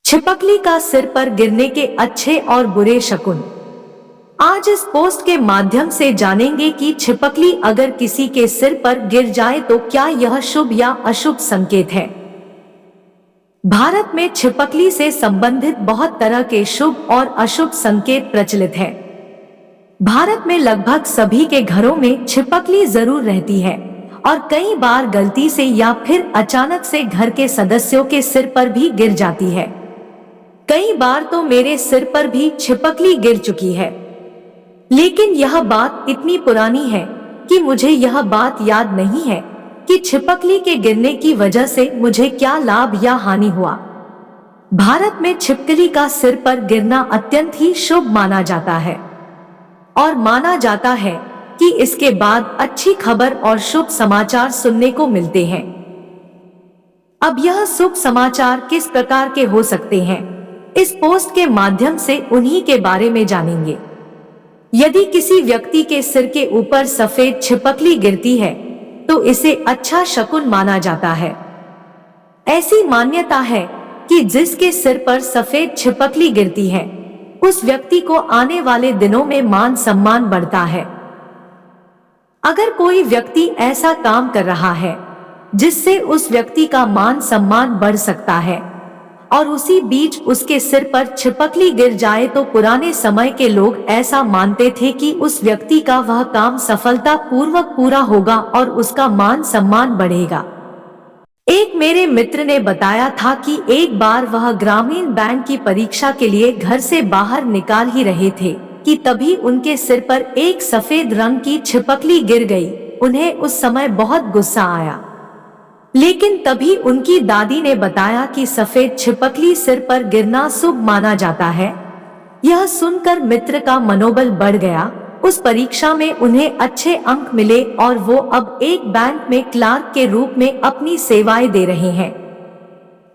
छिपकली का सिर पर गिरने के अच्छे और बुरे शकुन। आज इस पोस्ट के माध्यम से जानेंगे कि छिपकली अगर किसी के सिर पर गिर जाए तो क्या यह शुभ या अशुभ संकेत है। भारत में छिपकली से संबंधित बहुत तरह के शुभ और अशुभ संकेत प्रचलित हैं। भारत में लगभग सभी के घरों में छिपकली जरूर रहती है और कई बार गलती से या फिर अचानक से घर के सदस्यों के सिर पर भी गिर जाती है। कई बार तो मेरे सिर पर भी छिपकली गिर चुकी है, लेकिन यह बात इतनी पुरानी है कि मुझे यह बात याद नहीं है कि छिपकली के गिरने की वजह से मुझे क्या लाभ या हानि हुआ। भारत में छिपकली का सिर पर गिरना अत्यंत ही शुभ माना जाता है और माना जाता है कि इसके बाद अच्छी खबर और शुभ समाचार सुनने को मिलते हैं। अब यह शुभ समाचार किस प्रकार के हो सकते हैं, इस पोस्ट के माध्यम से उन्हीं के बारे में जानेंगे। यदि किसी व्यक्ति के सिर के ऊपर सफेद छिपकली गिरती है तो इसे अच्छा शकुन माना जाता है। ऐसी मान्यता है कि जिसके सिर पर सफेद छिपकली गिरती है उस व्यक्ति को आने वाले दिनों में मान सम्मान बढ़ता है। अगर कोई व्यक्ति ऐसा काम कर रहा है जिससे उस व्यक्ति का मान सम्मान बढ़ सकता है और उसी बीच उसके सिर पर छिपकली गिर जाए तो पुराने समय के लोग ऐसा मानते थे कि उस व्यक्ति का वह काम सफलता पूर्वक पूरा होगा और उसका मान सम्मान बढ़ेगा। एक मेरे मित्र ने बताया था कि एक बार वह ग्रामीण बैंक की परीक्षा के लिए घर से बाहर निकाल ही रहे थे कि तभी उनके सिर पर एक सफेद रंग की छिपकली गिर गई। उन्हें उस समय बहुत गुस्सा आया, लेकिन तभी उनकी दादी ने बताया कि सफेद छिपकली सिर पर गिरना शुभ माना जाता है। यह सुनकर मित्र का मनोबल बढ़ गया। उस परीक्षा में उन्हें अच्छे अंक मिले और वो अब एक बैंक में क्लार्क के रूप में अपनी सेवाएं दे रहे हैं।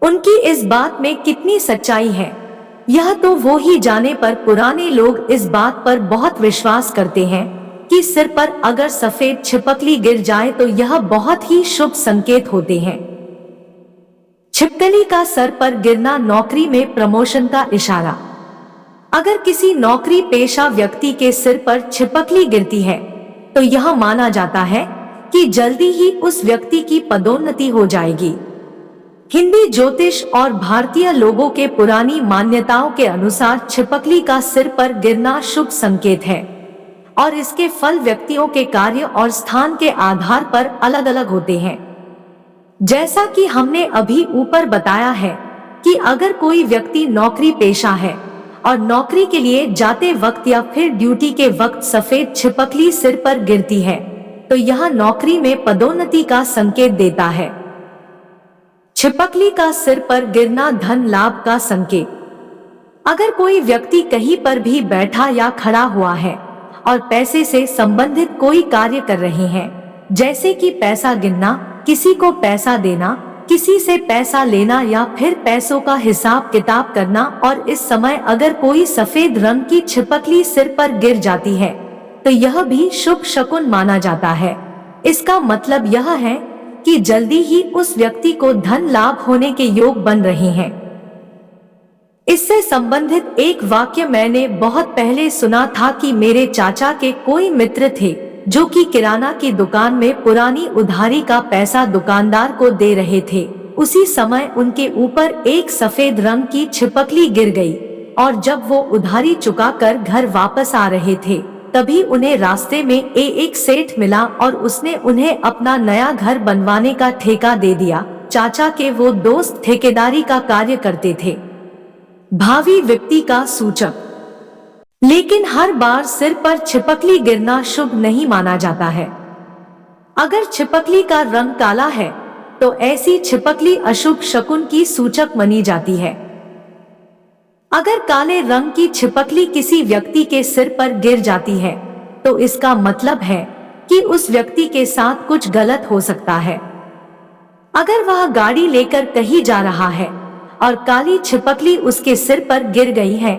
उनकी इस बात में कितनी सच्चाई है यह तो वो ही जाने, पर पुराने लोग इस बात पर बहुत विश्वास करते हैं कि सिर पर अगर सफेद छिपकली गिर जाए तो यह बहुत ही शुभ संकेत होते हैं। छिपकली का सर पर गिरना नौकरी में प्रमोशन का इशारा। अगर किसी नौकरी पेशा व्यक्ति के सिर पर छिपकली गिरती है तो यह माना जाता है कि जल्दी ही उस व्यक्ति की पदोन्नति हो जाएगी। हिंदी ज्योतिष और भारतीय लोगों के पुरानी मान्यताओं के अनुसार छिपकली का सिर पर गिरना शुभ संकेत है और इसके फल व्यक्तियों के कार्य और स्थान के आधार पर अलग अलग होते हैं। जैसा कि हमने अभी ऊपर बताया है कि अगर कोई व्यक्ति नौकरी पेशा है और नौकरी के लिए जाते वक्त या फिर ड्यूटी के वक्त सफेद छिपकली सिर पर गिरती है तो यह नौकरी में पदोन्नति का संकेत देता है। छिपकली का सिर पर गिरना धन लाभ का संकेत। अगर कोई व्यक्ति कहीं पर भी बैठा या खड़ा हुआ है और पैसे से संबंधित कोई कार्य कर रहे हैं, जैसे कि पैसा गिनना, किसी को पैसा देना, किसी से पैसा लेना या फिर पैसों का हिसाब किताब करना, और इस समय अगर कोई सफेद रंग की छिपकली सिर पर गिर जाती है तो यह भी शुभ शकुन माना जाता है। इसका मतलब यह है कि जल्दी ही उस व्यक्ति को धन लाभ होने के योग बन रहे हैं। इससे संबंधित एक वाक्य मैंने बहुत पहले सुना था कि मेरे चाचा के कोई मित्र थे जो कि किराना की दुकान में पुरानी उधारी का पैसा दुकानदार को दे रहे थे। उसी समय उनके ऊपर एक सफेद रंग की छिपकली गिर गई और जब वो उधारी चुकाकर घर वापस आ रहे थे तभी उन्हें रास्ते में एक सेठ मिला और उसने उन्हें अपना नया घर बनवाने का ठेका दे दिया। चाचा के वो दोस्त ठेकेदारी का कार्य करते थे, भावी विपत्ति का सूचक। लेकिन हर बार सिर पर छिपकली गिरना शुभ नहीं माना जाता है। अगर छिपकली का रंग काला है तो ऐसी छिपकली अशुभ शकुन की सूचक मानी जाती है। अगर काले रंग की छिपकली किसी व्यक्ति के सिर पर गिर जाती है तो इसका मतलब है कि उस व्यक्ति के साथ कुछ गलत हो सकता है। अगर वह गाड़ी लेकर कहीं जा रहा है और काली छिपकली उसके सिर पर गिर गई है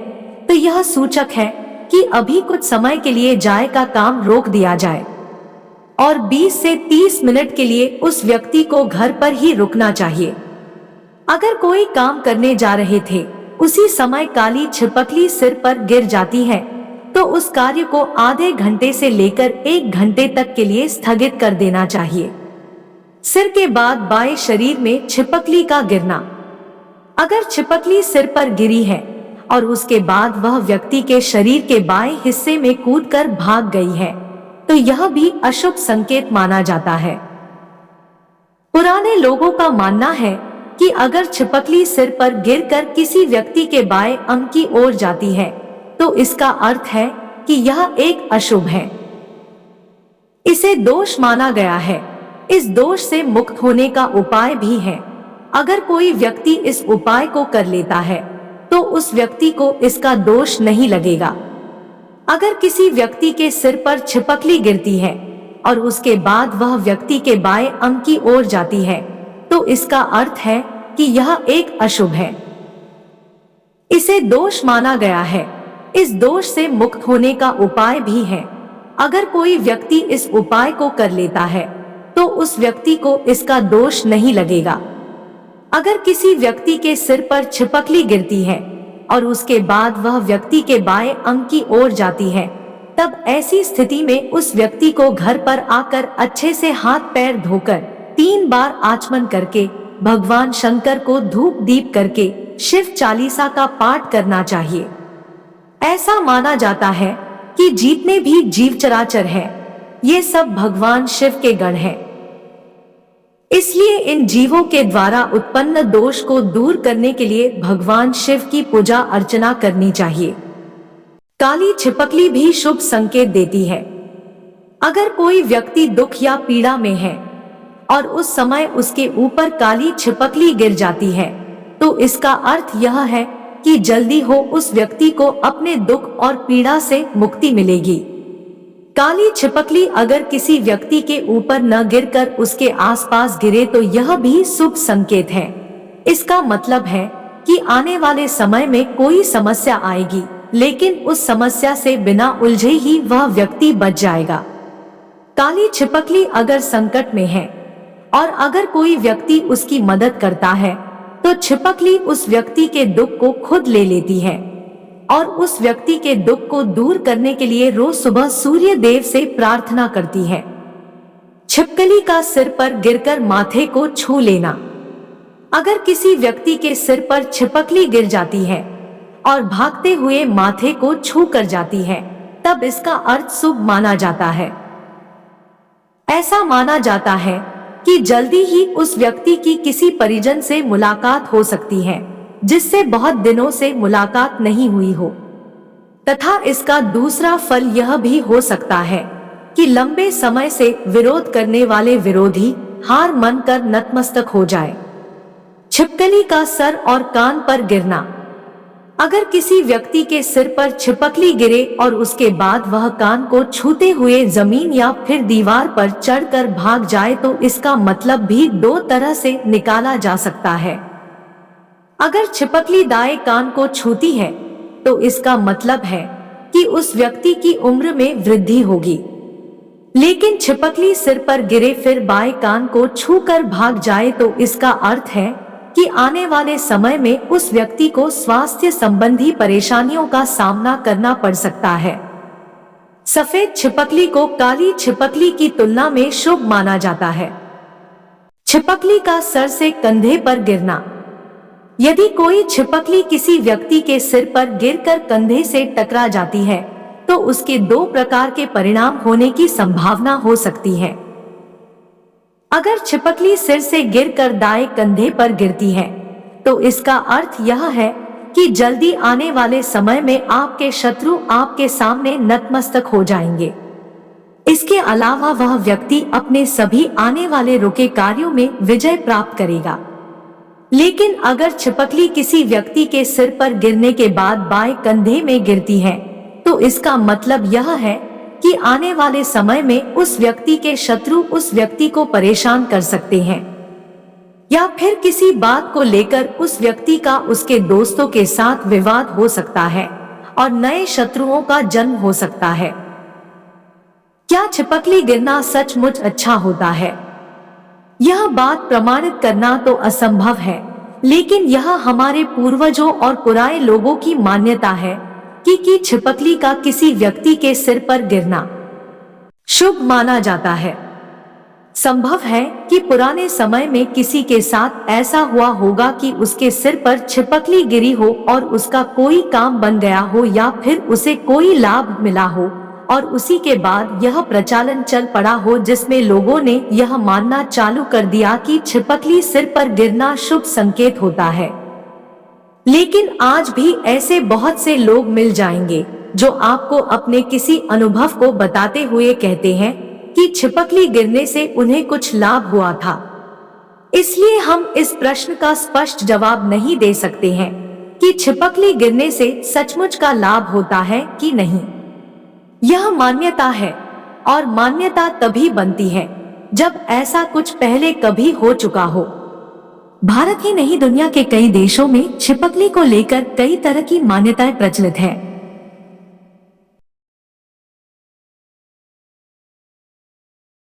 तो यह सूचक है कि अभी कुछ समय के लिए जाए का काम रोक दिया जाए और 20 से 30 मिनट के लिए उस व्यक्ति को घर पर ही रुकना चाहिए। अगर कोई काम करने जा रहे थे उसी समय काली छिपकली सिर पर गिर जाती है तो उस कार्य को आधे घंटे से लेकर 1 घंटे तक के लिए स्थगित कर देना चाहिए। सिर के बाद बाएं शरीर में छिपकली का गिरना। अगर छिपकली सिर पर गिरी है और उसके बाद वह व्यक्ति के शरीर के बाएं हिस्से में कूदकर भाग गई है तो यह भी अशुभ संकेत माना जाता है। पुराने लोगों का मानना है कि अगर छिपकली सिर पर गिरकर किसी व्यक्ति के बाएं अंग की ओर जाती है तो इसका अर्थ है कि यह एक अशुभ है। इसे दोष माना गया है। इस दोष से मुक्त होने का उपाय भी है। अगर कोई व्यक्ति इस उपाय को कर लेता है तो उस व्यक्ति को इसका दोष नहीं लगेगा। अगर किसी व्यक्ति के सिर पर छिपकली गिरती है और उसके बाद वह व्यक्ति के बाएं अंग की ओर जाती है तो इसका अर्थ है कि यह एक अशुभ है। इसे दोष माना गया है। इस दोष से मुक्त होने का उपाय भी है। अगर कोई व्यक्ति इस उपाय को कर लेता है तो उस व्यक्ति को इसका दोष नहीं लगेगा। अगर किसी व्यक्ति के सिर पर छिपकली गिरती है और उसके बाद वह व्यक्ति के बाएं अंग की ओर जाती है तब ऐसी स्थिति में उस व्यक्ति को घर पर आकर अच्छे से हाथ पैर धोकर 3 बार आचमन करके भगवान शंकर को धूप दीप करके शिव चालीसा का पाठ करना चाहिए। ऐसा माना जाता है कि जितने भी जीव चराचर हैं, ये सब भगवान शिव के गण हैं। इसलिए इन जीवों के द्वारा उत्पन्न दोष को दूर करने के लिए भगवान शिव की पूजा अर्चना करनी चाहिए। काली छिपकली भी शुभ संकेत देती है। अगर कोई व्यक्ति दुख या पीड़ा में है और उस समय उसके ऊपर काली छिपकली गिर जाती है तो इसका अर्थ यह है कि जल्दी हो उस व्यक्ति को अपने दुख और पीड़ा से मुक्ति मिलेगी। काली छिपकली अगर किसी व्यक्ति के ऊपर न गिरकर उसके आसपास गिरे तो यह भी शुभ संकेत है। इसका मतलब है कि आने वाले समय में कोई समस्या आएगी लेकिन उस समस्या से बिना उलझे ही वह व्यक्ति बच जाएगा। काली छिपकली अगर संकट में है और अगर कोई व्यक्ति उसकी मदद करता है तो छिपकली उस व्यक्ति के दुख को खुद ले लेती है और उस व्यक्ति के दुख को दूर करने के लिए रोज सुबह सूर्य देव से प्रार्थना करती है। छिपकली का सिर पर गिरकर माथे को छू लेना। अगर किसी व्यक्ति के सिर पर छिपकली गिर जाती है और भागते हुए माथे को छू कर जाती है तब इसका अर्थ शुभ माना जाता है। ऐसा माना जाता है कि जल्दी ही उस व्यक्ति की किसी परिजन से मुलाकात हो सकती है जिससे बहुत दिनों से मुलाकात नहीं हुई हो। तथा इसका दूसरा फल यह भी हो सकता है कि लंबे समय से विरोध करने वाले विरोधी हार मानकर नतमस्तक हो जाए। छिपकली का सर और कान पर गिरना। अगर किसी व्यक्ति के सिर पर छिपकली गिरे और उसके बाद वह कान को छूते हुए जमीन या फिर दीवार पर चढ़कर भाग जाए तो इसका मतलब भी 2 तरह से निकाला जा सकता है। अगर छिपकली दाएं कान को छूती है तो इसका मतलब है कि उस व्यक्ति की उम्र में वृद्धि होगी। लेकिन छिपकली सिर पर गिरे फिर बाएं कान को छूकर भाग जाए तो इसका अर्थ है कि आने वाले समय में उस व्यक्ति को स्वास्थ्य संबंधी परेशानियों का सामना करना पड़ सकता है। सफेद छिपकली को काली छिपकली की तुलना में शुभ माना जाता है। छिपकली का सर से कंधे पर गिरना। यदि कोई छिपकली किसी व्यक्ति के सिर पर गिरकर कंधे से टकरा जाती है तो उसके 2 प्रकार के परिणाम होने की संभावना हो सकती है। अगर छिपकली सिर से गिरकर दाएं कंधे पर गिरती है तो इसका अर्थ यह है कि जल्दी आने वाले समय में आपके शत्रु आपके सामने नतमस्तक हो जाएंगे। इसके अलावा वह व्यक्ति अपने सभी आने वाले रुके कार्यों में विजय प्राप्त करेगा। लेकिन अगर छिपकली किसी व्यक्ति के सिर पर गिरने के बाद बाएं कंधे में गिरती है तो इसका मतलब यह है कि आने वाले समय में उस व्यक्ति के शत्रु उस व्यक्ति को परेशान कर सकते हैं या फिर किसी बात को लेकर उस व्यक्ति का उसके दोस्तों के साथ विवाद हो सकता है और नए शत्रुओं का जन्म हो सकता है। क्या छिपकली गिरना सचमुच अच्छा होता है? यह बात प्रमाणित करना तो असंभव है, लेकिन यह हमारे पूर्वजों और पुराने लोगों की मान्यता है कि छिपकली का किसी व्यक्ति के सिर पर गिरना शुभ माना जाता है। संभव है कि पुराने समय में किसी के साथ ऐसा हुआ होगा कि उसके सिर पर छिपकली गिरी हो और उसका कोई काम बन गया हो या फिर उसे कोई लाभ मिला हो और उसी के बाद यह प्रचलन चल पड़ा हो, जिसमें लोगों ने यह मानना चालू कर दिया कि छिपकली सिर पर गिरना शुभ संकेत होता है। लेकिन आज भी ऐसे बहुत से लोग मिल जाएंगे जो आपको अपने किसी अनुभव को बताते हुए कहते हैं कि छिपकली गिरने से उन्हें कुछ लाभ हुआ था। इसलिए हम इस प्रश्न का स्पष्ट जवाब नहीं दे सकते हैं कि छिपकली गिरने से सचमुच का लाभ होता है कि नहीं। यह मान्यता है और मान्यता तभी बनती है जब ऐसा कुछ पहले कभी हो चुका हो। भारत ही नहीं, दुनिया के कई देशों में छिपकली को लेकर कई तरह की मान्यताएं प्रचलित है।